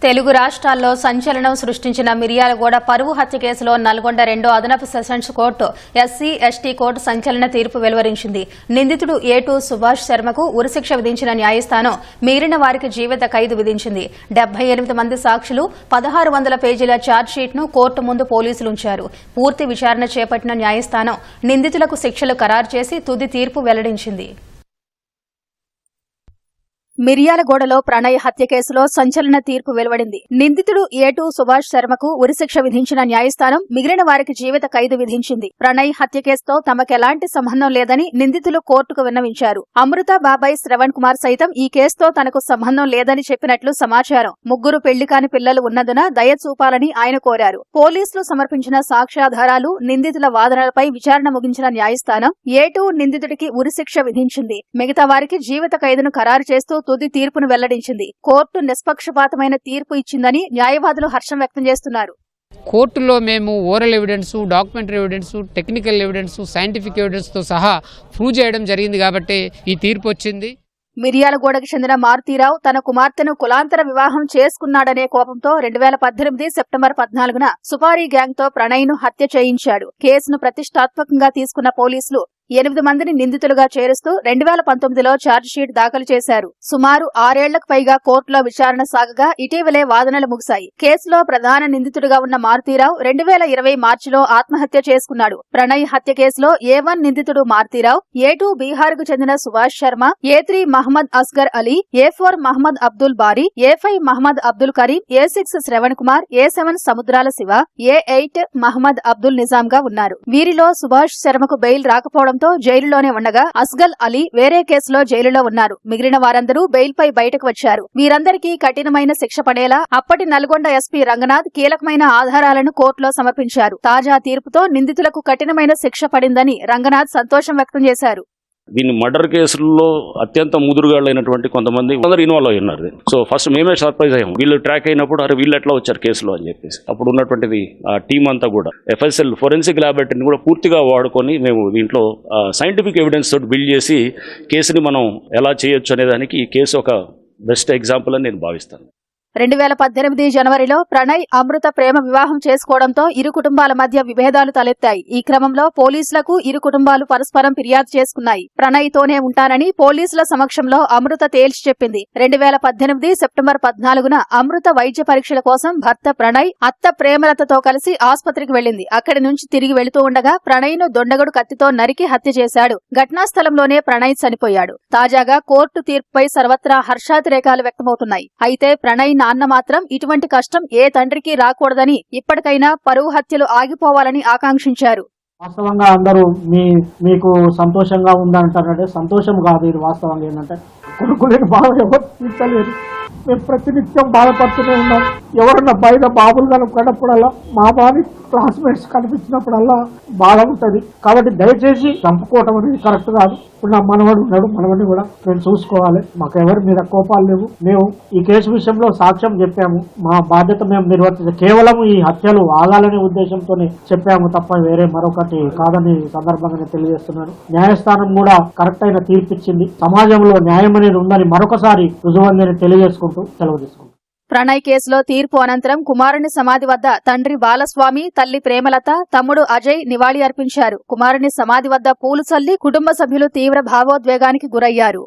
తెలుగు రాష్ట్రాల్లో సంచలనం సృష్టించిన మిర్యాలగూడ పరువు హత్య కేసులో నల్గొండ 2వ అదనపు sessions court SC ST court సంచలన తీర్పు వెలువరించింది. నిందితుడు ఏటూ సుభాష్ శర్మకు ఉరిశిక్ష విధించిన న్యాయస్థానం మిగిలిన వారికి జీవిత ఖైదు విధించింది. 78 మంది సాక్షులు 1600 పేజీల ఛార్జ్షీట్ను కోర్టు ముందు పోలీసులు ఉంచారు. పూర్తి విచారణ చేపట్టిన న్యాయస్థానం నిందితులకు శిక్షలు ఖరారు చేసి తుది తీర్పు వెల్లడించింది. మిర్యాలగూడలో ప్రణయ్ హత్య కేసులో సంచలన తీర్పు వెలువడింది. నిందితుడు ఏటూ సుభాష్ శర్మకు ఉరిశిక్ష విధించిన న్యాయస్థానం మిగిలిన వారికి జీవిత ఖైదు విధించింది. ప్రణయ్ హత్య కేసుతో తమకెలాంటి సంబంధం లేదని నిందితులు కోర్టుకు విన్నవించారు. అమృత బాబాయ్ శ్రవణ్ కుమార్ సైతం ఈ కేసుతో తనకు సంబంధం లేదని చెప్పినట్లు సమాచారం. ముగ్గురు పెళ్లికాని పిల్లలు ఉన్నందున దయ చూపాలని ఆయన కోరారు. పోలీసులు సమర్పించిన సాక్ష్యాధారాలు, నిందితుల వాదనలపై విచారణ ముగించిన న్యాయస్థానం ఏటూ నిందితుడికి ఉరిశిక్ష విధించింది. మిగతా వారికి జీవిత ఖైదును ఖరారు చేస్తూ తుది తీర్పును వెల్లడించింది. కోర్టు నిష్పక్షపాతమైన తీర్పు ఇచ్చిందని న్యాయవాదులు హర్షం వ్యక్తం చేస్తున్నారు. కోర్టులో మేము oral evidence, documentary evidence, technical evidence, scientific ఎవిడెన్స్తో సహా ప్రూవ్ చేయడం జరిగింది కాబట్టి ఈ తీర్పు వచ్చింది. మిర్యాలగూడకు చెందిన మారుతీరావు తన కుమార్తెను కులాంతర వివాహం చేసుకున్నాడనే కోపంతో 2018 సెప్టెంబర్ 14న సుపారీ గ్యాంగ్తో ప్రణయ్ను హత్య చేయించాడు. కేసును ప్రతిష్టాత్మకంగా తీసుకున్న పోలీసులు 8 మందిని నిందితులుగా చేరుస్తూ 2019లో ఛార్జిషీట్ దాఖలు చేశారు. సుమారు 6 ఏళ్లకు పైగా కోర్టులో విచారణ సాగగా ఇటీవలే వాదనలు ముగిశాయి. కేసులో ప్రధాన నిందితుడిగా ఉన్న మారుతీరావు 2020 మార్చిలో ఆత్మహత్య చేసుకున్నాడు. ప్రణయ్ హత్య కేసులో A1 నిందితుడు మారుతీరావు, A2 బీహార్కు చెందిన సుభాష్ శర్మ, A3 మహ్మద్ అస్గర్ అలీ, A4 మహ్మద్ అబ్దుల్ బారీ, A5 Mohammad Abdul Karim, A6 Shravan Kumar, A7 సముద్రాల శివ, A8 మహ్మద్ అబ్దుల్ నిజాంగా ఉన్నారు. వీరిలో సుభాష్ శర్మకు బెయిల్ రాకపోవడం జైలులోనే ఉండగా అస్గల్ అలీ వేరే కేసులో జైలులో ఉన్నారు. మిగిలిన వారందరూ బెయిల్పై బయటకు వచ్చారు. వీరందరికీ కఠినమైన శిక్ష పడేలా అప్పటి నల్గొండ ఎస్పీ రంగనాథ్ కీలకమైన ఆధారాలను కోర్టులో సమర్పించారు. తాజా తీర్పుతో నిందితులకు కఠినమైన శిక్ష పడిందని రంగనాథ్ సంతోషం వ్యక్తం చేశారు. దీన్ని మర్డర్ కేసుల్లో అత్యంత ముదురుగాళ్ళైనటువంటి కొంతమంది అందరూ ఇన్వాల్వ్ అయి ఉన్నారు. సో ఫస్ట్ మేమే సర్ప్రైజ్ అయ్యాం. వీళ్ళు ట్రాక్ అయినప్పుడు అరే వీళ్ళు ఎట్లా వచ్చారు కేసులో అని చెప్పేసి. అప్పుడు ఉన్నటువంటిది ఆ టీం అంతా కూడా FSL ఫోరెన్సిక్ ల్యాబొరేటరీని కూడా పూర్తిగా వాడుకొని మేము దీంట్లో సైంటిఫిక్ ఎవిడెన్స్ తోటి బిల్డ్ చేసి కేసుని మనం ఎలా చేయొచ్చు అనేదానికి ఈ కేసు ఒక బెస్ట్ ఎగ్జాంపుల్ అని నేను భావిస్తాను. 2018 జనవరిలో ప్రణయ్, అమృత ప్రేమ వివాహం చేసుకోవడంతో ఇరు కుటుంబాల మధ్య విభేదాలు తలెత్తాయి. ఈ క్రమంలో పోలీసులకు ఇరు కుటుంబాలు పరస్పరం ఫిర్యాదు చేసుకున్నాయి. ప్రణయ్తోనే ఉంటానని పోలీసుల సమక్షంలో అమృత తేల్చి చెప్పింది. 2018 సెప్టెంబర్ 14న అమృత వైద్య పరీక్షల కోసం భర్త ప్రణయ్, అత్త ప్రేమలతతో కలిసి ఆసుపత్రికి వెళ్లింది. అక్కడి నుంచి తిరిగి వెళుతూ ఉండగా ప్రణయ్ను దొండగడు కత్తితో నరికి హత్య చేశాడు. ఘటనా స్థలంలోనే ప్రణయ్ చనిపోయాడు. తాజాగా కోర్టు తీర్పుపై సర్వత్రా హర్షాతిరేకాలు వ్యక్తమవుతున్నాయి. అయితే ప్రణయ్ నాన్న మాత్రం ఇటువంటి కష్టం ఏ తండ్రికి రాకూడదని, ఇప్పటికైనా పరువు హత్యలు ఆగిపోవాలని ఆకాంక్షించారు. వాస్తవంగా అందరూ మీకు సంతోషంగా ఉందంటారంటే సంతోషం కాదు. ఇది వాస్తవంగా ఏంటంటే కొడుకులేని బాధ ఎవరు తీర్చలేదు. మేము ప్రతినిత్యం బాధపడుతూనే ఉన్నాం. ఎవరన్నా బయట బాబులు కనపడినప్పుడల్లా, మా బాధి క్లాస్మేట్స్ కనిపించినప్పుడల్లా బాధ ఉంటుంది. కాబట్టి దయచేసి చంపుకోవటం అనేది కరెక్ట్ కాదు. ఇప్పుడు నా మనవడు ఉన్నాడు, మనవడిని కూడా మేము చూసుకోవాలి. మాకు ఎవరి మీద కోపాలు లేవు. మేము ఈ కేసు విషయంలో సాక్ష్యం చెప్పాము. మా బాధ్యత మేము నిర్వర్తించాము. కేవలం ఈ హత్యలు ఆగాలనే ఉద్దేశంతోనే చెప్పాము తప్ప వేరే మరొకటి కాదని సందర్భంగా తెలియజేస్తున్నాను. న్యాయస్థానం కూడా కరెక్ట్ అయిన తీర్పిచ్చింది. సమాజంలో న్యాయం అనేది ఉందని మరొకసారి రుజువందని తెలియజేసుకుంటూ సెలవు తీసుకుంటాం. ప్రణయ్ కేసులో తీర్పు అనంతరం కుమారుని సమాధి వద్ద తండ్రి బాలస్వామి, తల్లి ప్రేమలత, తమ్ముడు అజయ్ నివాళి అర్పించారు. కుమారుని సమాధి వద్ద పూలు చల్లి కుటుంబ సభ్యులు తీవ్ర భావోద్వేగానికి గురయ్యారు.